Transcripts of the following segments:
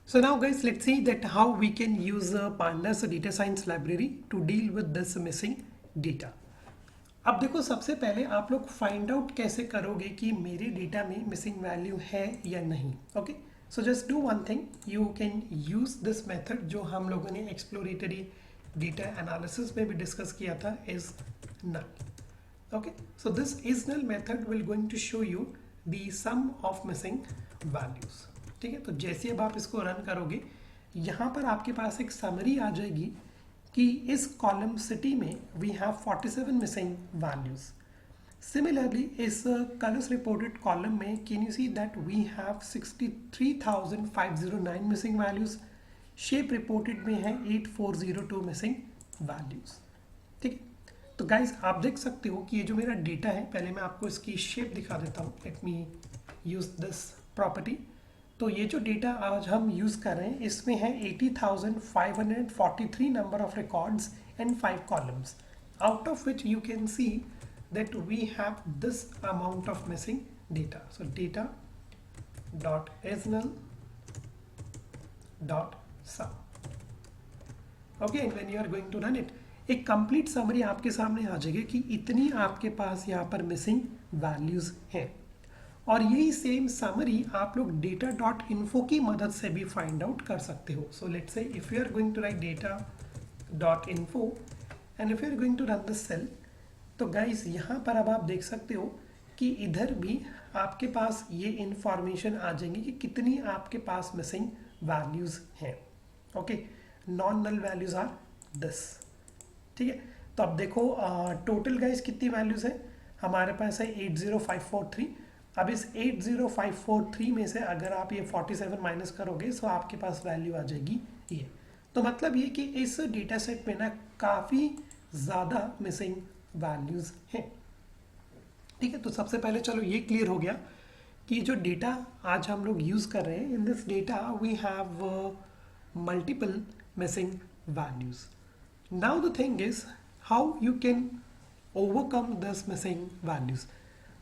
So now guys, let's see that how we can use pandas data science library to deal with this missing data. अब देखो, सबसे पहले आप लोग find out कैसे करोगे कि मेरे डेटा में मिसिंग वैल्यू है या नहीं. Okay, so just do one thing, you can use this method जो हम लोगों ने एक्सप्लोरेटरी डेटा एनालिसिस में भी डिस्कस किया था, is null. Okay, so this is null method will going to show you the some of missing values. ठीक है, तो जैसे अब आप इसको रन करोगे, यहाँ पर आपके पास एक समरी आ जाएगी कि इस कॉलम सिटी में we have 47 missing values. Similarly इस कलर्स रिपोर्टेड कॉलम में can you see that we have 63,509 missing values. Shape reported में है 8402 मिसिंग वैल्यूज. ठीक है, तो गाइज आप देख सकते हो कि ये जो मेरा डेटा है, पहले मैं आपको इसकी शेप दिखा देता हूँ. Let me use this property. तो ये जो डेटा आज हम यूज़ कर रहे हैं, इसमें है 80,543 number of records and 5 columns, out of which you can see that we have this amount of missing data. So data dot isnal dot sum. Okay, and when you are going to run it, एक complete summary आपके सामने आ जाएगी कि इतनी आपके पास यहाँ पर missing values हैं. और यही सेम समरी आप लोग डेटा डॉट इन्फो की मदद से भी फाइंड आउट कर सकते हो. So let's say if you are going to write data dot info and if you are going to run this cell, तो गाइस यहाँ पर अब आप देख सकते हो कि इधर भी आपके पास ये इंफॉर्मेशन आ जाएंगी कि कितनी आपके पास मिसिंग वैल्यूज हैं. Okay, non null values are this. ठीक है, तो अब देखो टोटल गाइस कितनी वैल्यूज है हमारे पास है 80543. अब इस 80543 में से अगर आप ये 47 माइनस करोगे तो आपके पास वैल्यू आ जाएगी ये. तो मतलब ये कि इस डेटा सेट में ना काफ़ी ज़्यादा मिसिंग वैल्यूज़ हैं. ठीक है, तो सबसे पहले चलो ये क्लियर हो गया कि जो डेटा आज हम लोग यूज़ कर रहे हैं, in this data we have multiple missing values. Now the thing is how you can overcome this missing values.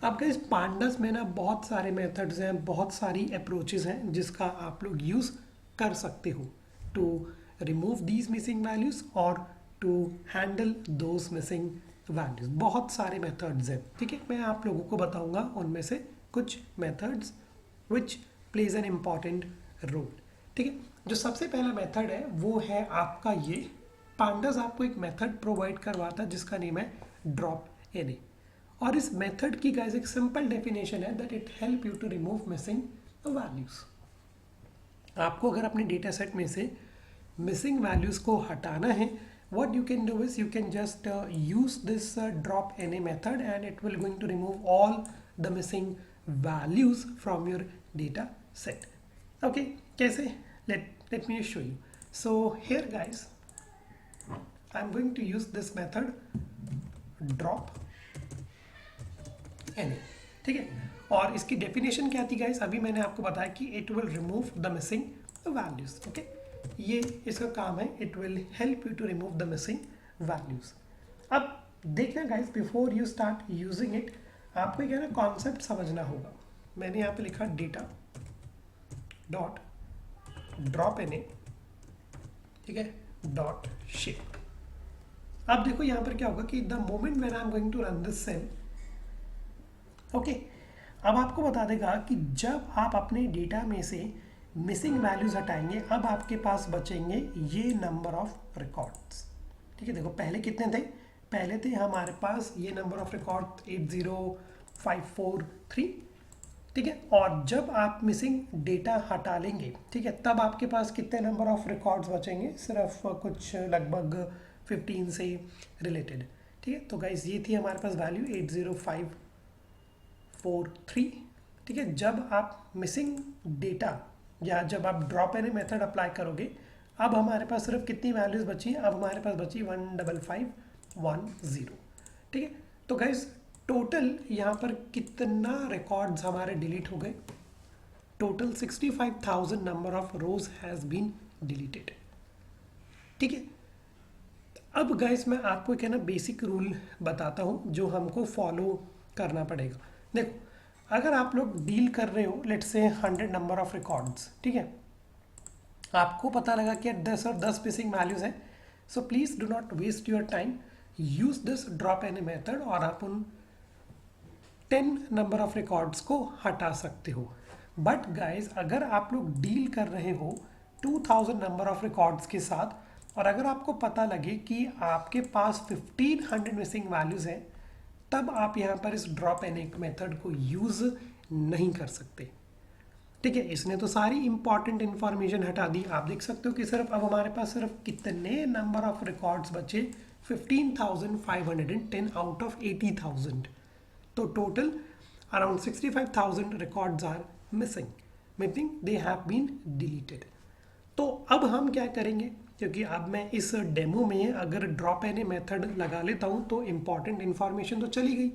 अब गाइस पांडास में ना बहुत सारे मेथड्स हैं, बहुत सारी अप्रोचेस हैं जिसका आप लोग यूज़ कर सकते हो to remove these missing values और to handle those missing values. बहुत सारे मेथड्स हैं. ठीक है, मैं आप लोगों को बताऊंगा उनमें से कुछ methods which plays an important role. ठीक है, जो सबसे पहला मेथड है वो है आपका ये. पांडास आपको एक मेथड प्रोवाइड करवाता है जिसका नेम है ड्रॉप एन. और इस मेथड की गाइस एक सिंपल डेफिनेशन है that it help you to remove missing values. आपको अगर अपने डेटा सेट में से मिसिंग वैल्यूज को हटाना है, what you can do is you can just use this drop N A method and it will going to remove all the missing values from your data set. Okay, कैसे? Let me show you. So here guys I am going to use this method drop any. ठीक है, और इसकी definition क्या थी guys, अभी मैंने आपको बताया कि it will remove the missing values. Okay, ये इसका काम है, it will help you to remove the missing values. अब देखना guys, before you start using it आपको क्या ना कॉन्सेप्ट समझना होगा. मैंने यहाँ पे लिखा data dot drop N A, ठीक है, डॉट शेप. अब देखो यहाँ पर क्या होगा कि the moment when I am going to run this cell, okay, अब आपको बता देगा कि जब आप अपने डेटा में से मिसिंग वैल्यूज हटाएंगे, अब आपके पास बचेंगे ये नंबर ऑफ रिकॉर्ड्स. ठीक है, देखो पहले कितने थे, पहले थे हमारे पास ये नंबर ऑफ रिकॉर्ड 80543. ठीक है, और जब आप मिसिंग डेटा हटा लेंगे, ठीक है, तब आपके पास कितने नंबर ऑफ रिकॉर्ड्स बचेंगे, सिर्फ कुछ लगभग 15 से रिलेटेड. ठीक है, तो गाइस ये थी हमारे पास वैल्यू 80543. ठीक है, जब आप मिसिंग डेटा या जब आप ड्रॉप एन मेथड अप्लाई करोगे, अब हमारे पास सिर्फ कितनी वैल्यूज बची, अब हमारे पास बची 15510. ठीक है, तो गाइस टोटल यहाँ पर कितना रिकॉर्ड्स हमारे डिलीट हो गए, total 65,000 number of rows has been deleted. ठीक है, अब गाइस मैं आपको एक है ना बेसिक रूल बताता हूँ जो हमको फॉलो करना पड़ेगा. देखो, अगर आप लोग डील कर रहे हो लेट्स से 100 नंबर ऑफ रिकॉर्ड्स, ठीक है, आपको पता लगा कि 10 और 10 मिसिंग वैल्यूज हैं, so please do not waste your time, use this drop any method और आप उन 10 नंबर ऑफ रिकॉर्ड्स को हटा सकते हो। बट गाइज अगर आप लोग डील कर रहे हो 2000 नंबर ऑफ रिकॉर्ड्स के साथ और अगर आपको पता लगे कि आपके पास 1500 मिसिंग वैल्यूज हैं, तब आप यहाँ पर इस ड्रॉप एनी मेथड को यूज नहीं कर सकते। ठीक है, इसने तो सारी इंपॉर्टेंट इंफॉर्मेशन हटा दी। आप देख सकते हो कि सिर्फ अब हमारे पास सिर्फ कितने नंबर ऑफ रिकॉर्ड्स बचे, 15,510 आउट ऑफ 80,000। तो total around 65,000 records are missing, meaning they have been deleted. तो अब हम क्या करेंगे, क्योंकि अब मैं इस डेमो में अगर ड्रॉप एनी मेथड लगा लेता हूँ तो इम्पॉर्टेंट इन्फॉर्मेशन तो चली गई।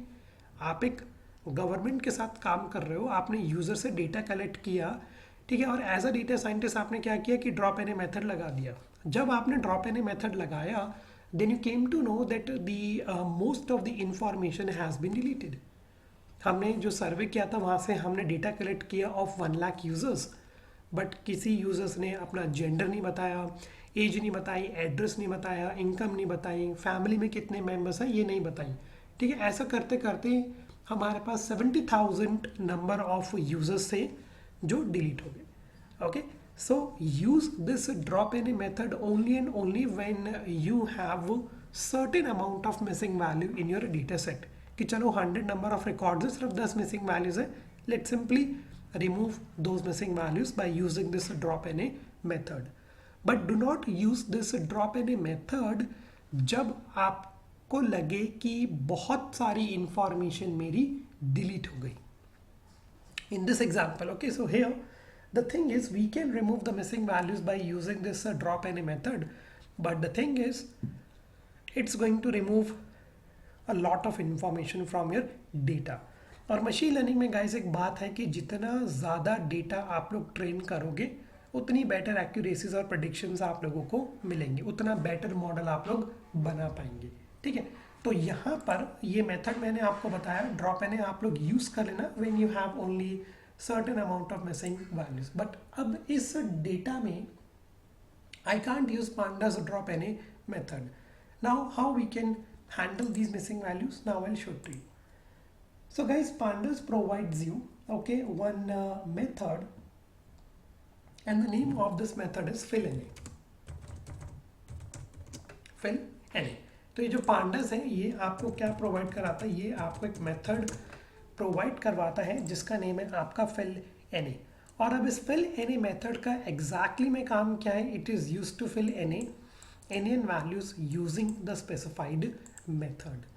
आप एक गवर्नमेंट के साथ काम कर रहे हो, आपने यूज़र से डेटा कलेक्ट किया, ठीक है, और एज अ डेटा साइंटिस्ट आपने क्या किया कि ड्रॉप एनी मेथड लगा दिया। जब आपने ड्रॉप एनी मेथड लगाया, then you came to know that the most of the information has been deleted. हमने जो सर्वे किया था वहाँ से हमने डेटा कलेक्ट किया ऑफ 1 लाख यूज़र्स, बट किसी यूज़र्स ने अपना जेंडर नहीं बताया, एज नहीं बताई, एड्रेस नहीं बताया, इनकम नहीं बताई, फैमिली में कितने मेंबर्स हैं ये नहीं बताई। ठीक है, ऐसा करते करते हमारे पास 70,000 नंबर ऑफ यूजर्स थे जो डिलीट हो गए। Okay, so use this drop any method only and only when you have certain amount of missing value in your data set. कि चलो 100 नंबर ऑफ रिकॉर्ड्स है, सिर्फ 10 मिसिंग वैल्यूज है, let simply remove those missing values by using this drop any method. But do not use this drop any method जब आपको लगे कि बहुत सारी इंफॉर्मेशन मेरी डिलीट हो गई। In this example, okay, so here the thing is we can remove the missing values by using this drop any method, but the thing is it's going to remove a lot of information from your data. और machine learning में guys एक बात है कि जितना ज़्यादा data आप लोग ट्रेन करोगे उतनी बेटर एक्यूरेसीज और प्रेडिक्शंस आप लोगों को मिलेंगे, उतना बेटर मॉडल आप लोग बना पाएंगे। ठीक है, तो यहाँ पर ये मेथड मैंने आपको बताया, ड्रॉप एनी आप लोग यूज़ कर लेना when you have only certain amount of missing values. But अब इस डेटा में I can't use pandas drop any method. Now how we can handle these missing values, now I will show to you. So guys, pandas provides you okay one method, and the name of this method is fill any. fill any. तो ये जो pandas है ये आपको क्या provide कराता है, ये आपको एक मेथड प्रोवाइड करवाता है जिसका नेम है आपका fill any। और अब इस fill any मेथड का एग्जैक्टली में काम क्या है, it is use to fill any NaN values using the specified method।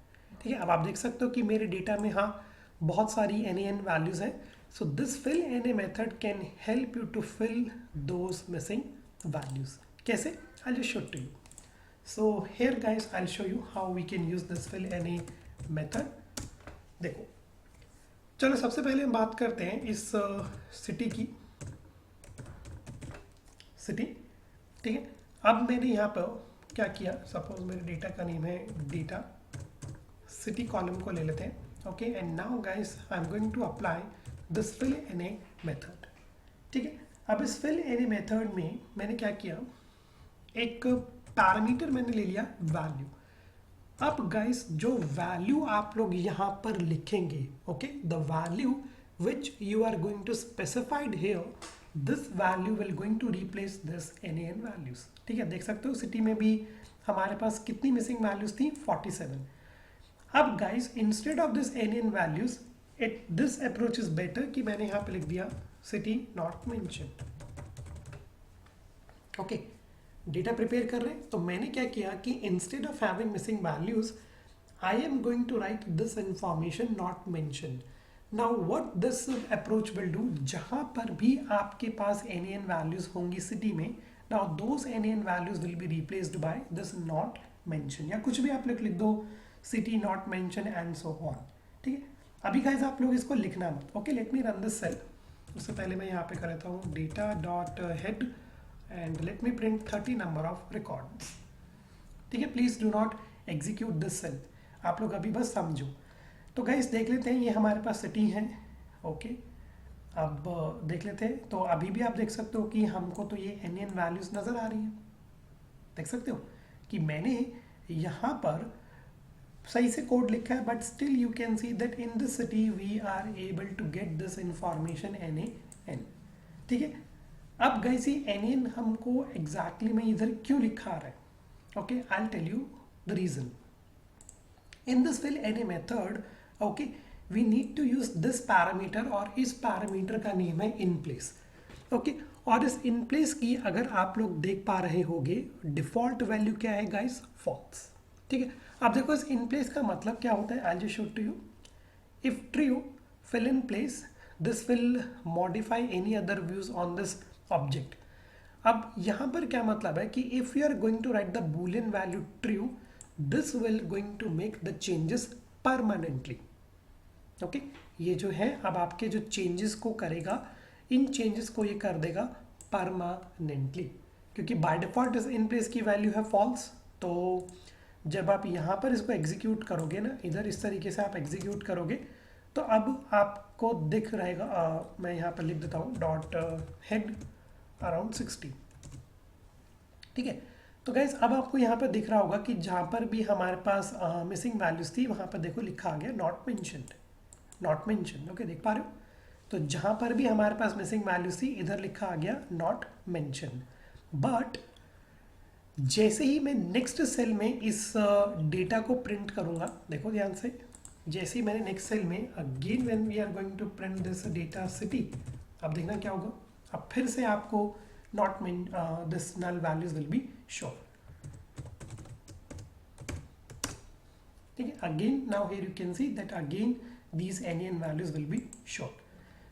ठीक है, अब आप देख सकते हो कि मेरे डेटा में हाँ बहुत सारी NaN वैल्यूज हैं, so this fill any method can help you to fill those missing values. कैसे, I just show to you. So here guys I show you how we can use this fill any method. देखो, चलो सबसे पहले हम बात करते हैं इस सिटी की, सिटी। ठीक है, अब मैंने यहाँ पर क्या किया, सपोज मेरे डेटा का नेम है डेटा, सिटी कॉलम को ले लेते हैं। Okay, and now guys I am going to apply this fill any method. ठीक है, अब इस fill any मेथड में मैंने क्या किया, एक पैरामीटर मैंने ले लिया वैल्यू। अब गाइस जो वैल्यू आप लोग यहाँ पर लिखेंगे, okay, the value which you are going to specified here, this value will going to replace this NaN values. ठीक है, देख सकते हो सिटी में भी हमारे पास कितनी मिसिंग वैल्यूज थी, 47। अब guys instead of this NaN values, this approach is better कि मैंने यहाँ पे लिख दिया city not mentioned. Okay, data prepare कर रहे हैं, तो मैंने क्या किया कि instead of having missing values I am going to write this information not mentioned. Now what this approach will do, जहां पर भी आपके पास NaN वैल्यूज होंगी सिटी में, now those NaN values will be replaced by this not mention, या कुछ भी आप लोग लिख दो, city not mention and so on. ठीक है, अभी गाइस आप लोग इसको लिखना मत। Okay, let me run this cell. उससे पहले मैं यहाँ पे कर लेता हूँ data dot head and let me print 30 number of records. ठीक है, please do not execute this cell, आप लोग अभी बस समझो। तो गाइस देख लेते हैं, ये हमारे पास सिटी है। ओके, अब देख लेते हैं। तो अभी भी आप देख सकते हो कि हमको तो ये एन एन वैल्यूज नज़र आ रही हैं। देख सकते हो कि मैंने यहाँ पर सही से कोड लिखा है, but still you can see that in this city we are able to get this information N A N. ठीक है, अब गाइस ये एन एन हमको एग्जैक्टली में इधर क्यों लिखा रहा है? Okay, I tell you the reason. In this fill any method, okay, we need to use this parameter और इस पैरामीटर का नेम है in place, okay, और इस in place की अगर आप लोग देख पा रहे होंगे डिफॉल्ट वैल्यू क्या है गाइस? फॉल्स। ठीक है, अब देखो इस in place का मतलब क्या होता है? I'll just show to you. If true, fill in place, this will modify any other views on this object. अब यहाँ पर क्या मतलब है कि if you are going to write the boolean value true, this will going to make the changes permanently. Okay, ये जो है अब आपके जो चेंजेस को करेगा, इन चेंजेस को ये कर देगा परमानेंटली, क्योंकि बाय डिफॉल्ट इस इन प्लेस की वैल्यू है फॉल्स। तो जब आप यहाँ पर इसको एग्जीक्यूट करोगे ना, इधर इस तरीके से आप एग्जीक्यूट करोगे, तो अब आपको दिख रहेगा, मैं यहाँ पर लिख देता हूँ डॉट हेड अराउंड 60। ठीक है, तो गाइज अब आपको यहाँ पर दिख रहा होगा कि जहाँ पर भी हमारे पास मिसिंग वैल्यूज थी वहाँ पर देखो लिखा आ गया not mentioned, not mentioned. Okay, देख पा रहे हो? तो जहाँ पर भी हमारे पास मिसिंग वैल्यूज थी इधर लिखा आ गया नॉट मेंशन्ड। बट जैसे ही मैं नेक्स्ट सेल में इस डेटा को प्रिंट करूँगा, देखो ध्यान से, जैसे ही मैंने नेक्स्ट सेल में again when we are going to print this data city, अब देखना क्या होगा, अब फिर से आपको not mean this null values will be shown. ठीक है, again now here you can see that again these NaN values will be shown.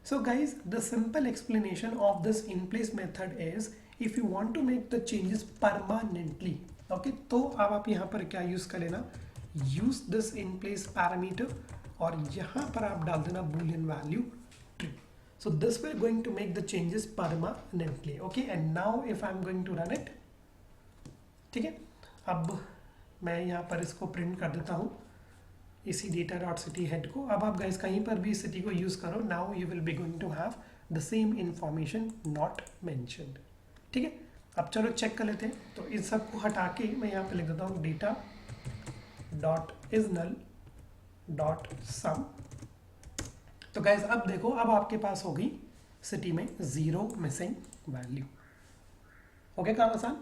So guys, the simple explanation of this in place method is if you want to make the changes permanently, okay, तो अब आप यहाँ पर क्या use कर लेना, use this in place parameter और यहाँ पर आप डाल देना boolean value true. So this will going to make the changes permanently. Okay, and now if I'm going to run it, ठीक है, अब मैं यहाँ पर इसको प्रिंट कर देता हूँ इसी डेटा डॉट सिटी हेड को। अब आप गाइस कहीं पर भी सिटी को यूज़ करो, now you will be going to have the same information not mentioned. ठीक है, अब चलो चेक कर लेते हैं। तो इन सब को हटा के मैं यहाँ पे लिख देता हूँ data dot is null dot sum. तो गाइज अब देखो, अब आपके पास होगी सिटी में 0 मिसिंग वैल्यू। हो गया काम आसान।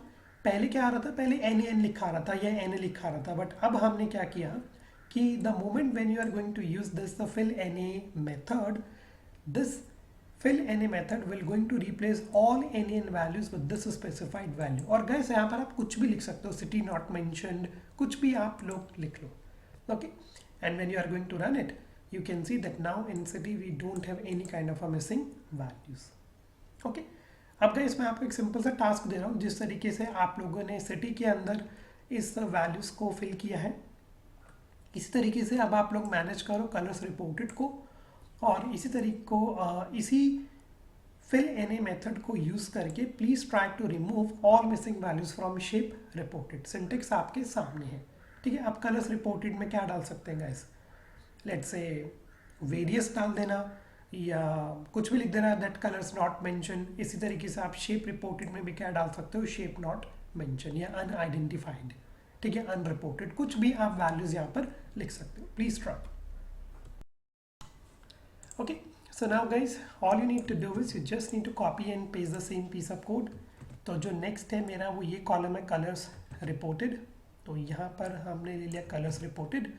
पहले क्या आ रहा था, पहले एन एन लिखा रहा था या एन लिखा रहा था, बट अब हमने क्या किया कि the moment when you are going to use this the fill N A method, this fill N A method will going to replace all N N values with this specified value. और guys यहाँ पर आप कुछ भी लिख सकते हो, city not mentioned, कुछ भी आप लोग लिख लो। Okay, and when you are going to run it, you can see that now in city we don't have any kind of a missing values. Okay, अब गाइस मैं आपको एक सिंपल सा टास्क दे रहा हूँ, जिस तरीके से आप लोगों ने सिटी के अंदर इस वैल्यूज को फिल किया है, इसी तरीके से अब आप लोग मैनेज करो कलर्स रिपोर्टेड को, और इसी तरीके को इसी फिल एन ए मेथड को यूज करके please try to remove all missing values from shape reported. Syntax आपके सामने है। ठीक है, अब कलर्स रिपोर्टेड में क्या डाल सकते हैं गाइस, लेट्स से वेरियस डाल देना या कुछ भी लिख देना, दैट कलर्स नॉट मेंशन। इसी तरीके से आप शेप रिपोर्टेड में भी क्या डाल सकते हो, शेप नॉट मेंशन या अनआइडेंटिफाइड। ठीक है, अनरिपोर्टेड, कुछ भी आप वैल्यूज यहाँ पर लिख सकते हो। Please try. Okay, so now guys all you need to do is you just need to copy and paste the same piece of code. तो जो नेक्स्ट है मेरा वो ये कॉलम है कलर्स रिपोर्टेड, तो यहाँ पर हमने ले लिया कलर्स रिपोर्टेड।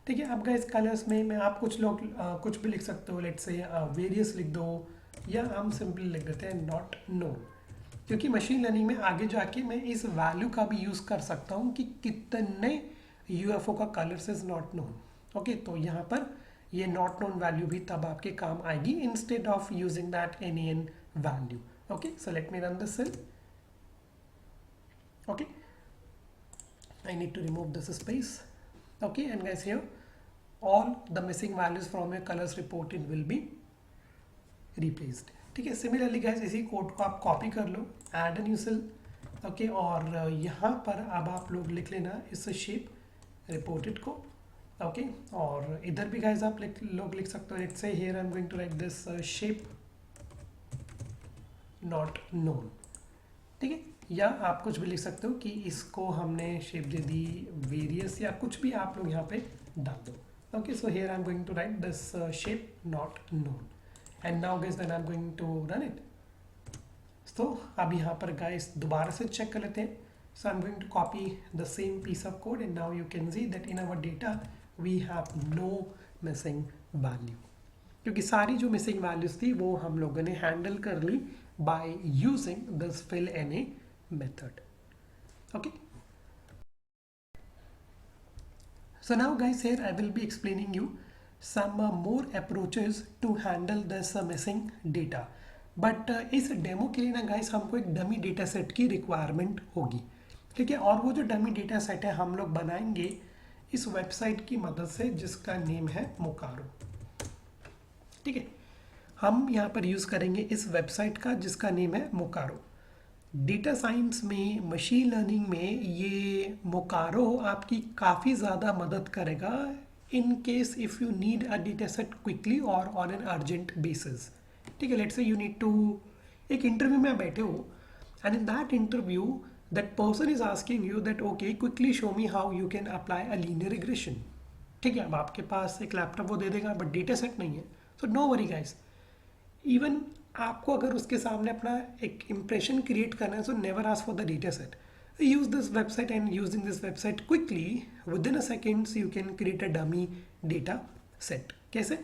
ठीक है, अब गाइस कलर्स में आप कुछ लोग कुछ भी लिख सकते हो, लेट्स से वेरियस लिख दो, या हम सिंपली लिख देते हैं नॉट नोन, क्योंकि मशीन लर्निंग में आगे जाके मैं इस वैल्यू का भी यूज़ कर सकता हूँ कि कितने यूएफओ का colours is not known. Okay, तो यहाँ पर ये नॉट नोन वैल्यू भी तब आपके काम आएगी instead of using that N N value. Okay, so let me run this cell. Okay, I need to remove this space. Okay, and guys here all the missing values from your colors reported will be replaced. ठीक है, similarly guys इसी code को आप copy कर लो, add a new cell. Okay, और यहाँ पर अब आप लोग लिख लेना इस शेप रिपोर्टेड को। ओके, और इधर भी गाइस आप लोग लिख सकते हो, let's say here I am going to write this shape not known, ठीक है। या आप कुछ भी लिख सकते हो कि इसको हमने शेप दे दी वेरियस, या कुछ भी आप लोग यहाँ पे डाल दो। Okay, so here I am going to write this shape not known, and now guys then I am going to run it. तो अब यहाँ पर गाइस दोबारा से चेक कर लेते हैं। So I am going to copy the same piece of code, and now you can see that in our data we have no missing value, क्योंकि सारी जो मिसिंग वैल्यूज थी वो हम लोगों ने हैंडल कर ली by using this fill any method. Okay, so now guys, here I will be explaining you some more approaches to handle this missing data, but इस डेमो के लिए ना गाइस हमको एक डमी डेटा सेट की requirement होगी, ठीक है। और वो जो डमी डेटा सेट है हम लोग बनाएंगे इस वेबसाइट की मदद से जिसका नेम है मोकारो, ठीक है। हम यहाँ पर यूज़ करेंगे इस वेबसाइट का जिसका नेम है मोकारो। डेटा साइंस में, मशीन लर्निंग में ये मोकारो आपकी काफ़ी ज़्यादा मदद करेगा in case if you need a data set quickly और ऑन एन अर्जेंट बेसिस, ठीक है। Let's say you need to, एक इंटरव्यू में बैठे हो and in that interview that person is asking you that okay quickly show me how you can apply a linear regression, ठीक है। अब आपके पास एक लैपटॉप वो दे देगा बट डेटा सेट नहीं है, तो नो वरी गाइस, इवन आपको अगर उसके सामने अपना एक इम्प्रेशन क्रिएट करना है, so never ask for the data set, use this website, and using this website quickly with in a seconds you can create a dummy data set. कैसे?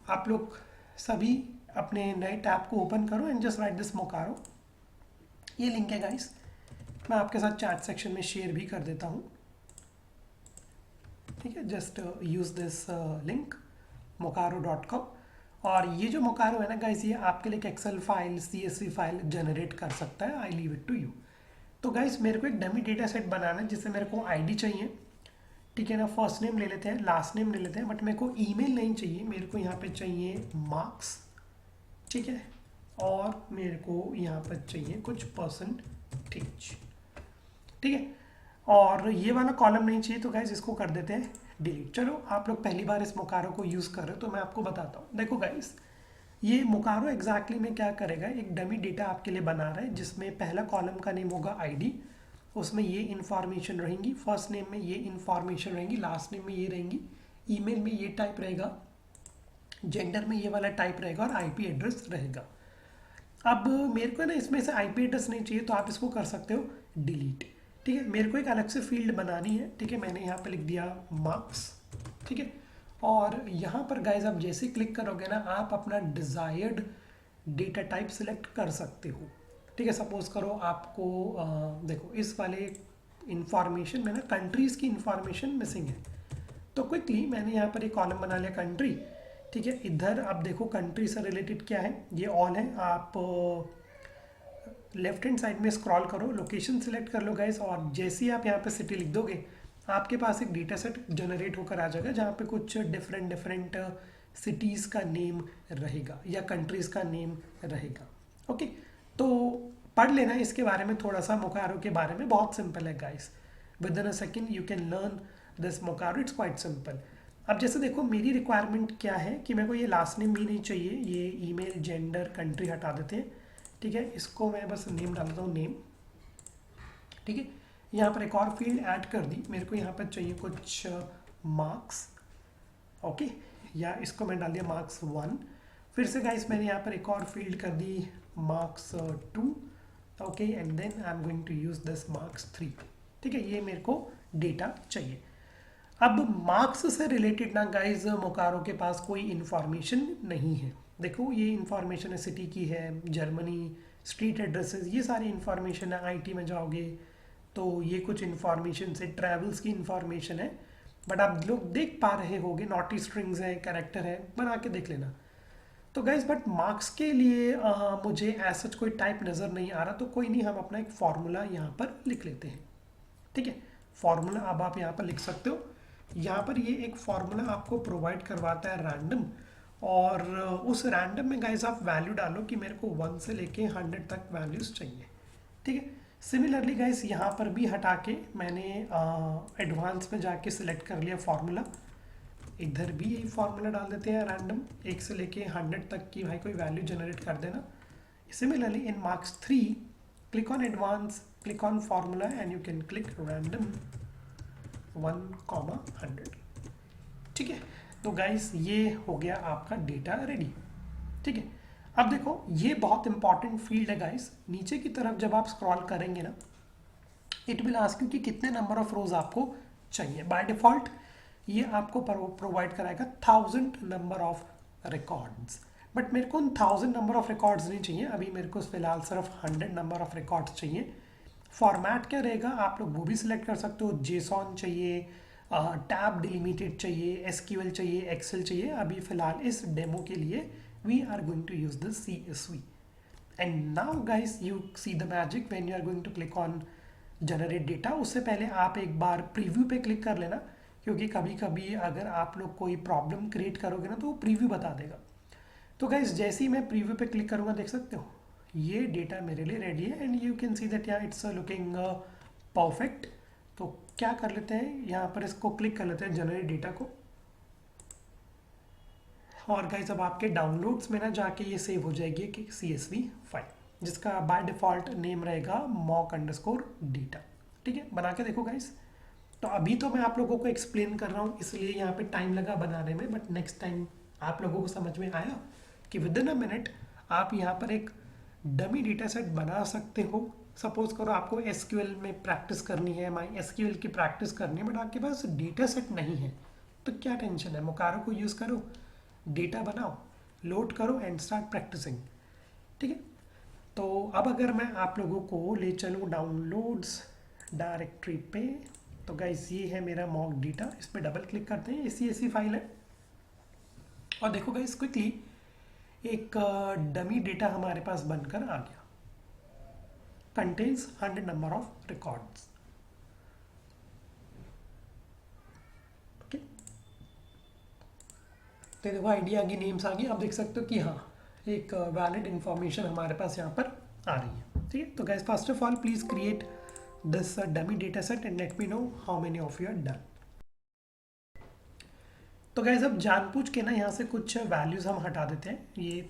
आप लोग सभी अपने नए टैब को ओपन करो एंड जस्ट राइट दिस मोकारो, ये link है गाइस, मैं आपके साथ चैट सेक्शन में शेयर भी कर देता हूँ, ठीक है। Just use this link mokaaro.com, और ये जो मोकारो है ना गाइस, ये आपके लिए एक Excel file, CSV file generate कर सकता है। I leave it to you. तो गाइस मेरे को एक डमी डेटा सेट बनाना है जिससे मेरे को आईडी चाहिए, ठीक है ना। फर्स्ट नेम ले लेते हैं, लास्ट नेम ले लेते हैं, बट मेरे को ईमेल नहीं चाहिए, मेरे को यहाँ पे चाहिए मार्क्स, ठीक है। और मेरे को यहाँ पर चाहिए कुछ परसेंटेज, ठीक है। और ये वाला कॉलम नहीं चाहिए, तो गाइस इसको कर देते हैं डिलीट। चलो, आप लोग पहली बार इस मोकारो को यूज़ कर रहे हो तो मैं आपको बताता हूँ। देखो गाइस, ये मोकारो एग्जैक्टली में क्या करेगा, एक डमी डेटा आपके लिए बना रहा है जिसमें पहला कॉलम का नेम होगा आईडी, उसमें ये इन्फॉर्मेशन रहेंगी, फर्स्ट नेम में ये इन्फॉर्मेशन रहेंगी, लास्ट नेम में ये रहेंगी, ईमेल में ये टाइप रहेगा, जेंडर में ये वाला टाइप रहेगा, और आईपी एड्रेस रहेगा। अब मेरे को ना इसमें से आईपी एड्रेस नहीं चाहिए, तो आप इसको कर सकते हो डिलीट, ठीक है। मेरे को एक अलग से फील्ड बनानी है, ठीक है। मैंने यहाँ पे लिख दिया मार्क्स, ठीक है। और यहाँ पर गाइज आप जैसे क्लिक करोगे ना, आप अपना डिज़ायर्ड डेटा टाइप सिलेक्ट कर सकते हो, ठीक है। सपोज करो आपको देखो इस वाले इंफॉर्मेशन में ना कंट्रीज़ की इंफॉर्मेशन मिसिंग है, तो क्विकली मैंने यहाँ पर एक कॉलम बना लिया कंट्री, ठीक है। इधर आप देखो कंट्री से रिलेटेड क्या है, ये ऑल है। आप लेफ्ट हैंड साइड में स्क्रॉल करो, लोकेशन सिलेक्ट कर लो गाइस, और जैसे ही आप यहाँ पे सिटी लिख दोगे आपके पास एक डेटा सेट जनरेट होकर आ जाएगा जहाँ पे कुछ डिफरेंट सिटीज़ का नेम रहेगा या कंट्रीज़ का नेम रहेगा। ओके, तो पढ़ लेना इसके बारे में थोड़ा सा, मोकारो के बारे में। बहुत सिंपल है guys, within a second you can learn this मोकारो, इट्स क्वाइट सिंपल। अब जैसे देखो मेरी रिक्वायरमेंट क्या है कि मेरे को ये लास्ट नेम भी नहीं चाहिए, ये ईमेल, जेंडर, कंट्री हटा देते हैं, ठीक है। इसको मैं बस नेम डालता हूँ, नेम, ठीक है। यहाँ पर एक और फील्ड ऐड कर दी, मेरे को यहाँ पर चाहिए कुछ मार्क्स, ओके, या इसको मैं डाल दिया मार्क्स 1। फिर से गाइस मैंने यहाँ पर एक और फील्ड कर दी marks 2, okay, and then I am going to use this marks 3, ठीक है। ये मेरे को डेटा चाहिए। अब मार्क्स से रिलेटेड ना गाइज मोकारो के पास कोई इन्फॉर्मेशन नहीं है। देखो ये इन्फॉर्मेशन है, सिटी की है, जर्मनी, स्ट्रीट एड्रेसेस, ये सारी इन्फॉर्मेशन है। आईटी में जाओगे तो ये कुछ इन्फॉर्मेशन से, ट्रैवल्स की इन्फॉर्मेशन है, बट आप लोग देख पा रहे होगे नॉटी स्ट्रिंग्स है, कैरेक्टर है, बना के देख लेना। तो गाइज बट मार्क्स के लिए मुझे ऐसा कोई टाइप नज़र नहीं आ रहा, तो कोई नहीं, हम अपना एक फॉर्मूला यहाँ पर लिख लेते हैं, ठीक है। फॉर्मूला अब आप यहाँ पर लिख सकते हो। यहाँ पर ये एक फॉर्मूला आपको प्रोवाइड करवाता है रैंडम, और उस रैंडम में गाइस आप वैल्यू डालो कि मेरे को 1 से लेके 100 तक वैल्यूज़ चाहिए, ठीक है। सिमिलरली गाइस यहाँ पर भी हटा के मैंने एडवांस में जाके सिलेक्ट कर लिया फार्मूला, इधर भी यही फार्मूला डाल देते हैं रैंडम, 1 से लेके 100 तक की भाई कोई वैल्यू जनरेट कर देना। Similarly, in marks 3, click on advanced, click on formula and you can click random 1,100. ठीक है, तो गाइस ये हो गया आपका डेटा रेडी। ठीक है, अब देखो ये बहुत इंपॉर्टेंट फील्ड है गाइस। नीचे की तरफ जब आप स्क्रॉल करेंगे ना, इट विल आस्क यू कि कितने नंबर ऑफ रोज आपको चाहिए। बाय डिफॉल्ट ये आपको प्रोवाइड कराएगा 1000 नंबर ऑफ रिकॉर्ड्स, बट मेरे को 1000 नंबर ऑफ रिकॉर्ड्स नहीं चाहिए अभी, मेरे को फिलहाल सिर्फ 100 नंबर ऑफ रिकॉर्ड्स चाहिए। फॉर्मेट क्या रहेगा आप लोग वो भी सिलेक्ट कर सकते हो, जेसॉन चाहिए, टैब डिलिमिटेड चाहिए, एसक्यूएल चाहिए, एक्सेल चाहिए। अभी फिलहाल इस डेमो के लिए we are going to use the CSV। And now guys you see the magic when you are going to click on generate data. उससे पहले आप एक बार प्रीव्यू पे क्लिक कर लेना, क्योंकि कभी कभी अगर आप लोग कोई प्रॉब्लम क्रिएट करोगे ना तो वो प्रीव्यू बता देगा। तो गाइस जैसे ही मैं प्रीव्यू पे क्लिक करूँगा देख सकते हो ये डेटा मेरे लिए रेडी है and you can see that या इट्स लुकिंग परफेक्ट। तो क्या कर लेते हैं, यहाँ पर इसको क्लिक कर लेते हैं जनरेट डेटा को, और गाइस अब आपके डाउनलोड्स में ना जाके ये सेव हो जाएगी कि CSV फाइल, जिसका बाय डिफ़ॉल्ट नेम रहेगा mock_data। ठीक है, बना के देखो गाइस। तो अभी तो मैं आप लोगों को एक्सप्लेन कर रहा हूँ इसलिए यहाँ पे टाइम लगा बनाने में, बट नेक्स्ट टाइम आप लोगों को समझ में आया कि विद इन अ मिनट आप यहाँ पर एक डमी डेटा सेट बना सकते हो। सपोज करो आपको SQL में प्रैक्टिस करनी है, MySQL की प्रैक्टिस करनी है, बट आपके पास डेटा सेट नहीं है, तो क्या टेंशन है, मोकारो को यूज़ करो, डेटा बनाओ, लोड करो एंड स्टार्ट प्रैक्टिसिंग। ठीक है, तो अब अगर मैं आप लोगों को ले चलूँ डाउनलोड्स डायरेक्टरी पे, तो गाइस ये है मेरा मॉक डेटा, इस पर डबल क्लिक करते हैं, ऐसी फाइल है। और देखो गाइस क्विकली एक डमी डेटा हमारे पास बनकर आ गया, contains 100 number of records. Okay, तो देखो आइडिया की नेम्स आ गई, आप देख सकते हो कि हाँ एक वैलिड इंफॉर्मेशन हमारे पास यहाँ पर आ रही है। ठीक है, तो guys first of all please create this dummy data set and let me know how many of you are done. तो गाइस अब जानबूझ के ना यहाँ से कुछ वैल्यूज़ हम हटा देते हैं, ये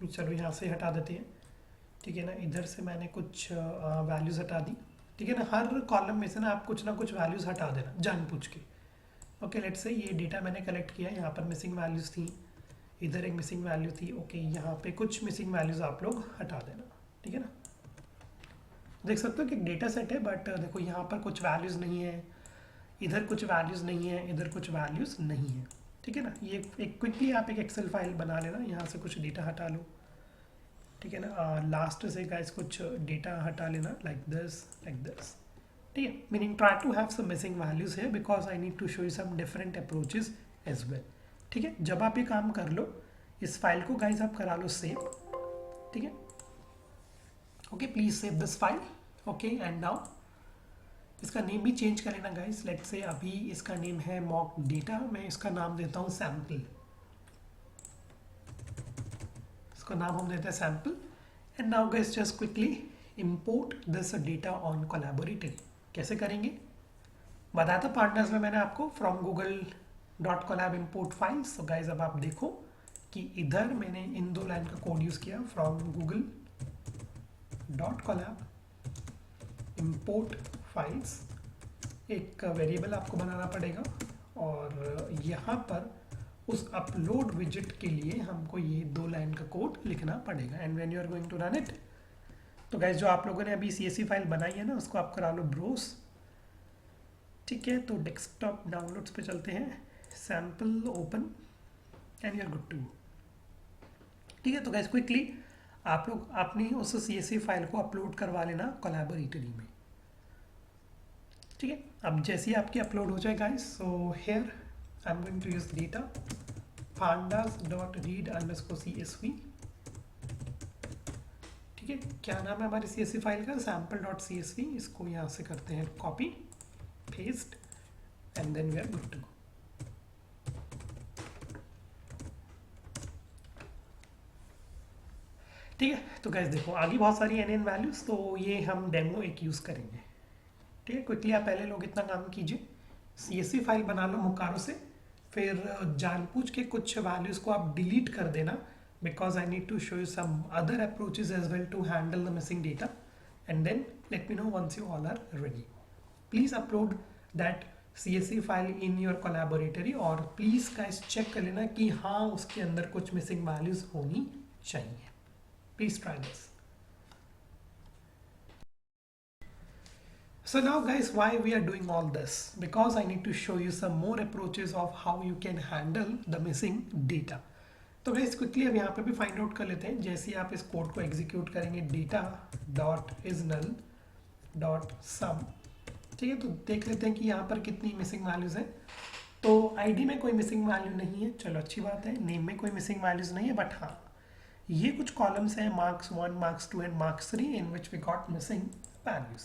चलो यहाँ से हटा देते हैं। ठीक है ना, इधर से मैंने कुछ वैल्यूज़ हटा दी। ठीक है ना, हर कॉलम में से ना आप कुछ ना कुछ वैल्यूज़ हटा देना जानबूझ के। ओके, लेट्स से ये डेटा मैंने कलेक्ट किया, यहाँ पर मिसिंग वैल्यूज़ थी, इधर एक मिसिंग वैल्यू थी। ओके, यहाँ पे कुछ मिसिंग वैल्यूज़ आप लोग हटा देना। ठीक है ना, देख सकते हो कि डेटा सेट है, बट देखो यहाँ पर कुछ वैल्यूज़ नहीं है, इधर कुछ वैल्यूज़ नहीं है, इधर कुछ वैल्यूज़ नहीं है। ठीक है ना, ये एक क्विकली आप एक एक्सेल फाइल बना लेना, यहाँ से कुछ डेटा हटा लो। ठीक है ना, लास्ट से गाइस कुछ डेटा हटा लेना लाइक दिस। ठीक है, meaning try to have some missing values है because I need to show you some different approaches as well. ठीक है, जब आप ये काम कर लो, इस फाइल को गाइस आप करा लो सेव। ठीक है, okay, please save this file. Okay, and now इसका नेम भी चेंज कर लेना गाइस। लेट्स से अभी इसका नेम है मॉक डेटा, मैं इसका नाम देता हूँ सैम्पल। इसका नाम हम देते हैं sample. And now guys just quickly import this data on collaborator. कैसे करेंगे बताया था पार्टनर्स में मैंने आपको, फ्रॉम google.colab import फाइल्स। तो गाइस अब आप देखो कि इधर मैंने इन दो लाइन का कोड यूज़ किया, फ्रॉम google.colab import फाइल्स। एक वेरिएबल आपको बनाना पड़ेगा और यहाँ पर उस अपलोड विजिट के लिए हमको ये दो लाइन का कोड लिखना पड़ेगा। And when you are going to run it, तो गाइस जो आप लोगों ने अभी CSV फाइल बनाई है ना, उसको आप करा लो ब्रोस। ठीक है, तो डेस्कटॉप डाउनलोड्स पे चलते हैं, sample open and you are good to go. ठीक है, तो गाइस क्विकली आप लोग अपनी उस CSV फाइल को अपलोड करवा लेना कोलैबोरेटरी में। ठीक है, अब जैसे ही आपकी अपलोड हो जाए guys, so here I am going to use data pandas.read_csv। ठीक है, क्या नाम है हमारी CSV फाइल का, sample.csv। इसको यहाँ से करते हैं copy paste and then we are good to go. ठीक है, तो गाइस देखो आगे बहुत सारी NN वैल्यूज, तो ये हम डेमो एक यूज़ करेंगे। ठीक है, क्विकली आप पहले लोग इतना काम कीजिए, CSV फाइल बना लो मोकारो से, फिर जानबूझ के कुछ वैल्यूज़ को आप डिलीट कर देना because I need to show you some other approaches as well to handle the missing data, and then let me know once you all are ready. Please upload that CSV file in your collaboratory, और please guys check कर लेना कि हाँ उसके अंदर कुछ missing values होनी चाहिए. Please try this. So now guys, why we are doing all this? Because I need to show you some more approaches of how you can handle the missing data. तो guys quickly अब यहाँ पे भी find out कर लेते हैं. जैसे ही आप इस कोड को एग्जीक्यूट करेंगे, data dot is null dot sum, ठीक है, तो देख लेते हैं कि यहाँ पर कितनी मिसिंग वैल्यूज है. तो आईडी में कोई मिसिंग वैल्यू नहीं है, चलो अच्छी बात है. नेम में कोई मिसिंग वैल्यूज नहीं है, बट हाँ ये कुछ कॉलम्स हैं, marks 1, marks 2 and marks 3, in which we got missing values.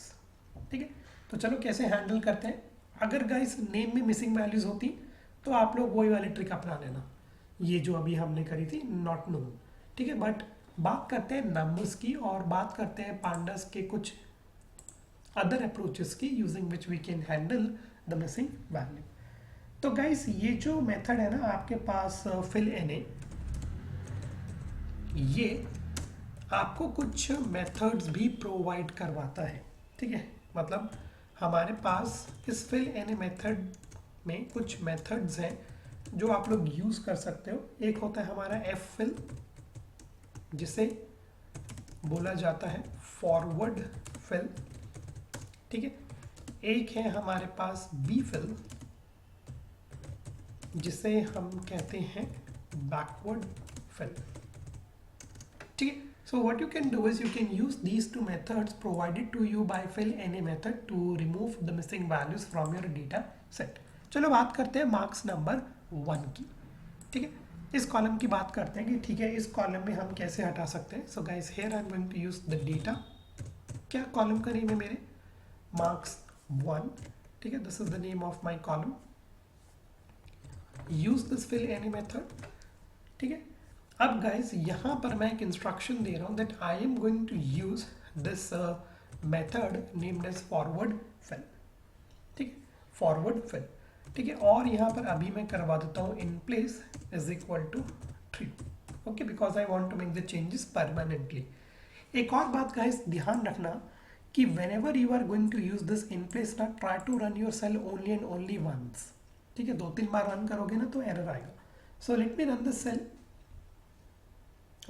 ठीक है, तो चलो कैसे हैंडल करते हैं. अगर गाइस नेम में मिसिंग वैल्यूज होती तो आप लोग वही वाली ट्रिक अपना लेना, ये जो अभी हमने करी थी, नॉट नोन. ठीक है, बट बात करते हैं नंबर्स की, और बात करते हैं पांडास के कुछ अदर अप्रोचेस की, using which we can handle the missing value. तो गाइस ये जो मेथड है ना आपके पास, फिल एनए, ये आपको कुछ मेथड्स भी प्रोवाइड करवाता है. ठीक है, मतलब हमारे पास इस फिल एनए मेथड में कुछ मेथड्स हैं जो आप लोग यूज कर सकते हो. एक होता है हमारा एफ फिल, जिसे बोला जाता है फॉरवर्ड फिल. ठीक है, एक है हमारे पास बी फिल, जिसे हम कहते हैं बैकवर्ड फिल. ठीक है, so what you can do is you can use these two methods provided to you by fill any method to remove the missing values from your data set. चलो बात करते हैं मार्क्स नंबर 1 की. ठीक है, इस कॉलम की बात करते हैं कि ठीक है इस कॉलम में हम कैसे हटा सकते हैं. So guys here I am going to use the data. क्या कॉलम का नेम है मेरे, मार्क्स 1. ठीक है, this is the name of my column. Use this fill any method. ठीक है, अब गाइस यहाँ पर मैं एक इंस्ट्रक्शन दे रहा हूँ that I am going to use this method named as forward fill. ठीक है, फॉरवर्ड फिल. ठीक है, और यहाँ पर अभी मैं करवा देता हूँ in place is equal to 3. Okay, because I want to make the changes permanently. एक और बात गाइस ध्यान रखना कि whenever you are going to use this in place ना, try to run your cell only and only once. ठीक है, 2-3 बार run करोगे ना तो एरर आएगा. So let me run this cell.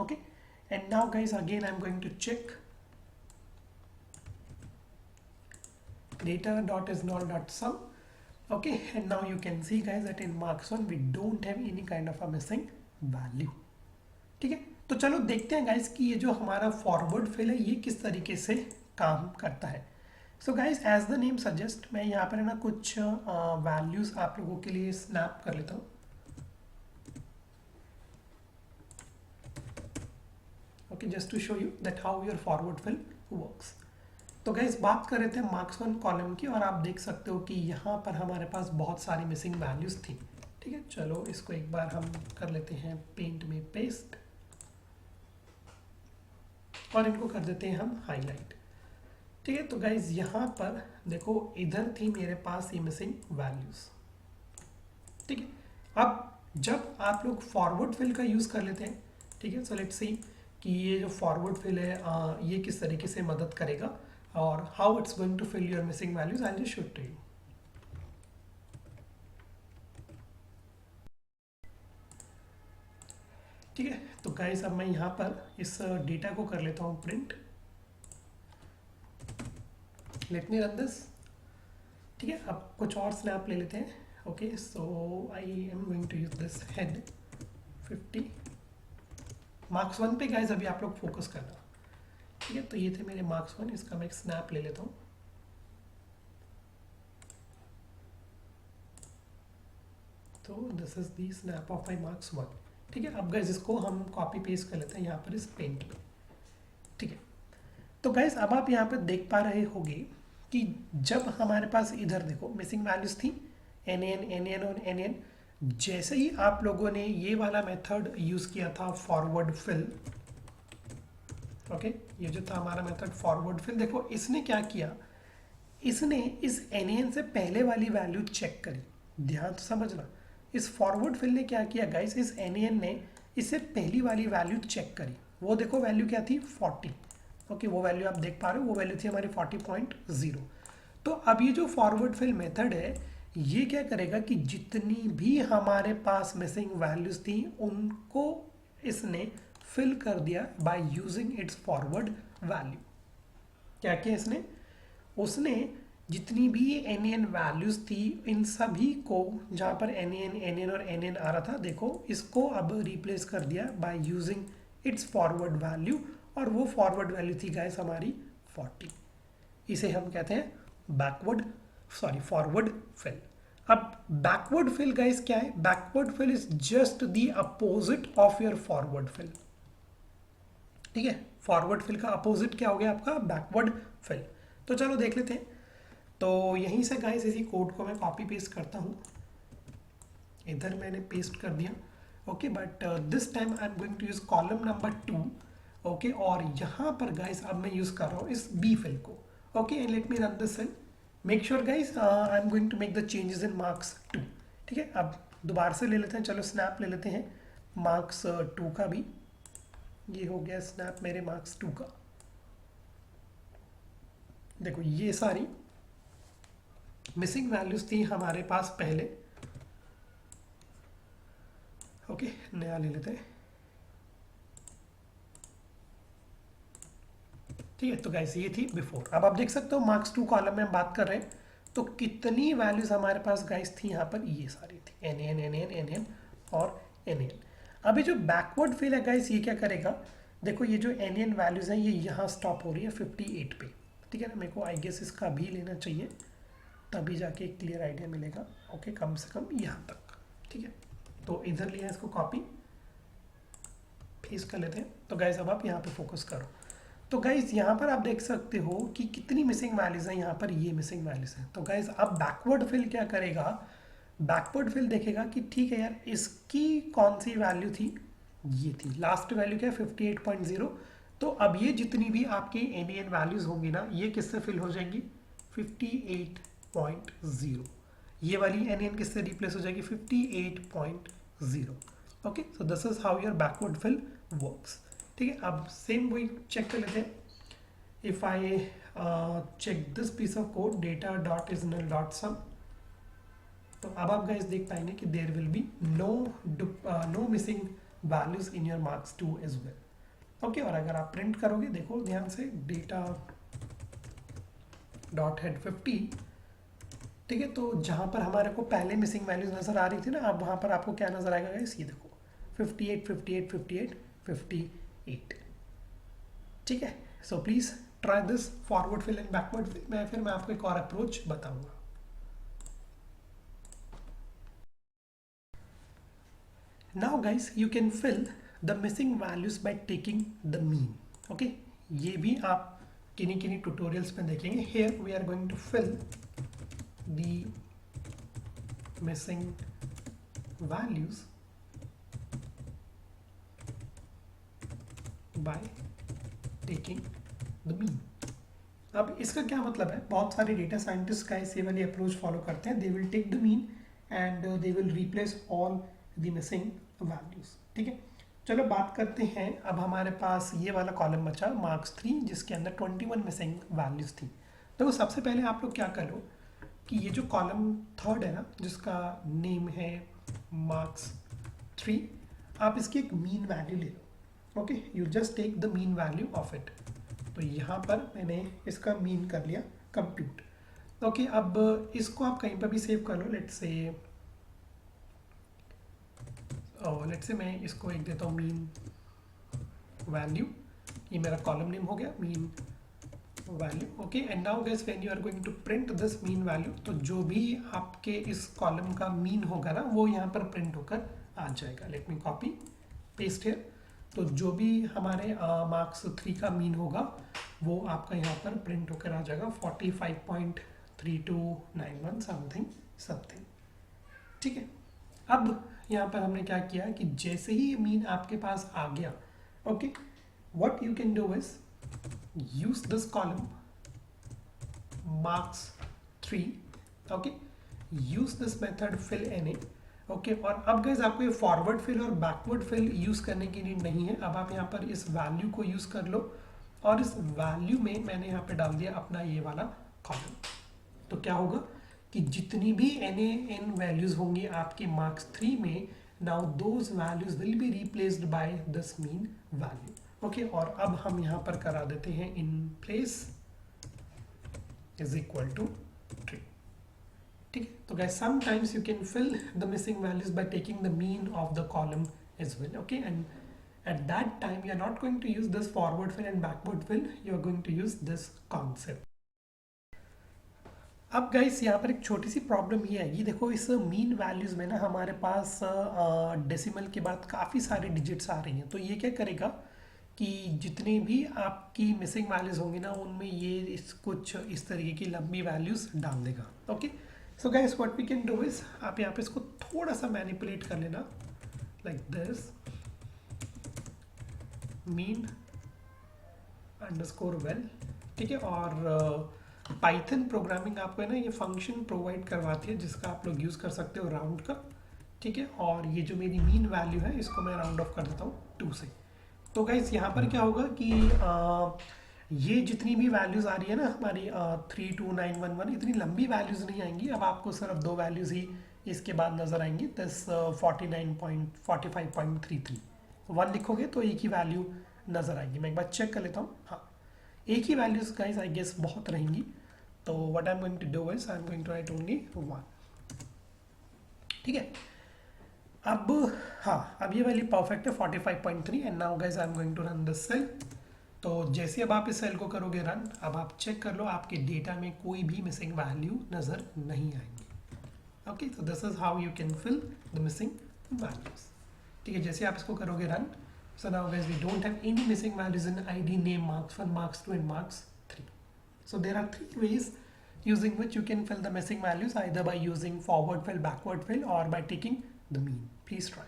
Okay, and now guys again I'm going to check data.isNull.sum. Okay, and now you can see guys that in marks 1 we don't have any kind of a missing value. ठीक है, तो चलो देखते हैं guys कि ये जो हमारा फॉरवर्ड फिल है ये किस तरीके से काम करता है. So guys as the name suggest, मैं यहाँ पर है ना कुछ वैल्यूज आप लोगों के लिए स्नैप कर लेता हूँ. Okay, just to show you that how your forward fill works. तो गाइस बात कर रहे थे मार्क्स 1 कॉलम की, और आप देख सकते हो कि यहाँ पर हमारे पास बहुत सारी मिसिंग वैल्यूज थी. ठीक है, चलो इसको एक बार हम कर लेते हैं पेंट में पेस्ट, और इनको कर देते हैं हम हाईलाइट. ठीक है, तो गाइस यहाँ पर देखो इधर थी मेरे पास ये मिसिंग वैल्यूज. ठीक है, अब जब आप लोग फॉरवर्ड फिल का यूज कर लेते हैं, ठीक है, सो लेट्स सी कि ये जो फॉरवर्ड फिल है ये किस तरीके से मदद करेगा और how it's going to fill your missing values. I just show to you. ठीक है, तो गाइस अब मैं यहाँ पर इस डेटा को कर लेता हूँ print. Let me run this. ठीक है, अब कुछ और स्नैप ले लेते हैं. Okay, so I am going to use this head 50. Marks 1 पे गाइस अभी आप लोग फोकस करना. ठीक है, तो ये थे मेरे मार्क्स 1. इसका मैं एक स्नैप ले लेता हूँ. तो this is the snap of my marks 1. ठीक है, अब गाइस इसको हम कॉपी पेस्ट कर लेते हैं यहाँ पर इस पेंट में. ठीक है, तो गाइस अब आप यहाँ पर देख पा रहे होंगे कि जब हमारे पास इधर देखो मिसिंग वैल्यूज थी NaN और NN, जैसे ही आप लोगों ने ये वाला मेथड यूज किया था फॉरवर्ड फिल. ओके, ये जो था हमारा मेथड फॉरवर्ड फिल, देखो इसने क्या किया, इसने इस NaN से पहले वाली वैल्यू चेक करी. ध्यान से समझना, इस फॉरवर्ड फिल ने क्या किया गाइस, इस NaN ने इससे पहली वाली वैल्यू चेक करी, वो देखो वैल्यू क्या थी 40। ओके, वो वैल्यू आप देख पा रहे हो, वो वैल्यू थी हमारी 40.0। तो अब ये जो फॉरवर्ड फिल मेथड है ये क्या करेगा कि जितनी भी हमारे पास मिसिंग वैल्यूज थी उनको इसने फिल कर दिया by using its forward value. क्या किया इसने, उसने जितनी भी एन एन वैल्यूज थी इन सभी को, जहाँ पर एन एन और एन एन आ रहा था, देखो इसको अब रिप्लेस कर दिया by using its forward value, और वो फॉरवर्ड वैल्यू थी गाइस हमारी 40। इसे हम कहते हैं फॉरवर्ड फिल। अब बैकवर्ड फिल गाइस क्या है, backward fill is just the opposite of your forward fill. ठीक है, फॉरवर्ड फिल का अपोजिट क्या हो गया आपका, बैकवर्ड फिल। तो चलो देख लेते हैं। तो यहीं से गाइस इसी कोड को मैं कॉपी पेस्ट करता हूँ, इधर मैंने पेस्ट कर दिया। Okay, but this time I am going to use column number 2। ओके, और यहाँ पर गाइस अब मैं यूज कर रहा हूँ इस बी फिल को। Okay, and let me run this cell. Make sure guys I am going to make the changes in marks 2। ठीक है, अब दोबारा से ले लेते हैं, चलो स्नैप ले लेते हैं मार्क्स 2 का भी। ये हो गया स्नैप मेरे मार्क्स 2 का। देखो ये सारी मिसिंग वैल्यूज थी हमारे पास पहले। ओके, नया ले लेते हैं। ठीक है, तो गाइस ये थी बिफोर। अब आप देख सकते हो मार्क्स 2 कॉलम में हम बात कर रहे हैं तो कितनी वैल्यूज हमारे पास गाइस थी यहाँ पर, ये सारी थी N N N N N N और एन एन। अभी जो बैकवर्ड फिल है गाइस ये क्या करेगा, देखो ये जो एन एन वैल्यूज हैं ये यहाँ स्टॉप हो रही है 58 पे। ठीक है ना, मेरे को आई गेस इसका भी लेना चाहिए तभी जाके एक क्लियर आइडिया मिलेगा। ओके, कम से कम यहाँ तक। ठीक है, तो इधर लिया इसको कॉपी पेस्ट कर लेते हैं। तो गाइस अब आप यहाँ पे फोकस करो। तो गाइस यहाँ पर आप देख सकते हो कि कितनी मिसिंग वैल्यूज हैं, यहाँ पर ये मिसिंग वैल्यूज हैं। तो गाइस अब बैकवर्ड फिल क्या करेगा, बैकवर्ड फिल देखेगा कि ठीक है यार इसकी कौन सी वैल्यू थी, ये थी लास्ट वैल्यू क्या है 58.0। तो अब ये जितनी भी आपकी एन एन वैल्यूज होंगी ना ये किससे फिल हो जाएंगी 58.0। ये वाली एन एन किससे रिप्लेस हो जाएगी 58.0। Okay, so this is how your backward fill works. ठीक है, अब सेम वही चेक कर लेते हैं। If I check this piece of code data dot is null dot sum, तो अब आप गाइस देख पाएंगे कि there will be no missing values in your marks 2 as well. Okay, और अगर आप प्रिंट करोगे देखो ध्यान से डेटा डॉट हेड 50। ठीक है, तो जहाँ पर हमारे को पहले मिसिंग वैल्यूज नजर आ रही थी ना, अब वहाँ पर आपको क्या नजर आएगा गाइस, ये देखो 58 58 58 58। ठीक है, so please try this forward fill and backward fill. फिर मैं आपको एक और अप्रोच बताऊंगा। Now guys you can fill the missing values by taking the mean. Okay, ये भी आप किन्हीं किन्हीं ट्यूटोरियल्स में देखेंगे। Here we are going to fill the missing values by taking the mean. अब इसका क्या मतलब है, बहुत सारे डेटा साइंटिस्ट का इस वाली अप्रोच फॉलो करते हैं। They will take the mean and they will replace all the missing values. ठीक है, चलो बात करते हैं। अब हमारे पास ये वाला कॉलम बचा मार्क्स 3 जिसके अंदर 21 मिसिंग वैल्यूज थी। तो सबसे पहले आप लोग क्या करो कि ये जो कॉलम थर्ड है ना जिसका नेम है मार्क्स 3, आप इसकी एक मीन वैल्यू ले लो। Okay, you just take the mean value of it. तो यहाँ पर मैंने इसका मीन कर लिया कंप्यूट। ओके, अब इसको आप कहीं पर भी सेव कर लो। लेट्स से मैं इसको एक देता हूँ मीन वैल्यू। ये मेरा कॉलम नेम हो गया mean value. Okay, and now guys when you are going to print this mean value, तो जो भी आपके इस कॉलम का मीन होगा ना वो यहाँ पर प्रिंट होकर आ जाएगा। Let me copy paste here. तो जो भी हमारे मार्क्स 3 का मीन होगा वो आपका यहाँ पर प्रिंट होकर आ जाएगा 45.3291 समथिंग। ठीक है, अब यहाँ पर हमने क्या किया कि जैसे ही मीन आपके पास आ गया, okay, what you can do is use this column marks 3, okay, use this method fill NA। Okay और अब गाइज आपको ये फॉरवर्ड फिल और बैकवर्ड फिल यूज़ करने की नीड नहीं है। अब आप यहाँ पर इस वैल्यू को यूज़ कर लो और इस वैल्यू में मैंने यहाँ पे डाल दिया अपना ये वाला कॉलम। तो क्या होगा कि जितनी भी एन वैल्यूज होंगी आपके मार्क्स 3 में, now those values will be replaced by this mean value. Okay और अब हम यहाँ पर करा देते हैं in place is equal to 3। ठीक है, तो guys sometimes you can fill the missing values by taking the mean of the column as well. Okay and at that time you are not going to use this forward fill and backward fill, you are going to use this concept. अब guys यहाँ पर एक छोटी सी problem ये आएगी, देखो इस mean values में ना हमारे पास डेसिमल के बाद काफ़ी सारे डिजिट्स आ रही हैं। तो ये क्या करेगा कि जितने भी आपकी मिसिंग वैल्यूज होंगी ना उनमें ये कुछ इस तरीके की लंबी वैल्यूज डाल देगा। Okay so guys what we can do is आप यहाँ पे इसको थोड़ा सा मैनिपुलेट कर लेना like this mean underscore val. ठीक है और पाइथन प्रोग्रामिंग आपको है ना ये फंक्शन प्रोवाइड करवाती है जिसका आप लोग यूज़ कर सकते हो राउंड का। ठीक है और ये जो मेरी मीन वैल्यू है इसको मैं राउंड ऑफ कर देता हूँ 2 से। तो गाइस यहाँ पर क्या होगा कि ये जितनी भी वैल्यूज़ आ रही है ना हमारी 32911 इतनी लंबी वैल्यूज़ नहीं आएंगी। अब आपको सिर्फ 2 वैल्यूज़ ही इसके बाद नज़र आएंगी, दिस 49.45.33 1 लिखोगे तो एक ही वैल्यू नज़र आएगी। मैं एक बार चेक कर लेता हूँ, हाँ एक ही वैल्यूज गाइस आई गेस बहुत रहेंगी। तो what I am going to do is I am going to write only 1। ठीक है अब हाँ अब ये वैल्यू परफेक्ट है 45.3 and now guys I am going to run this cell. तो जैसे अब आप इस सेल को करोगे रन, अब आप चेक कर लो आपके डेटा में कोई भी मिसिंग वैल्यू नज़र नहीं आएंगी। ओके तो this is how you can fill the missing values. ठीक है जैसे आप इसको करोगे run, so now guys we don't have any missing values in ID, name, marks 1, marks 2 and marks 3. So there are 3 ways using which you can fill the missing values, either by using forward fill, backward fill or by taking the mean. Please try.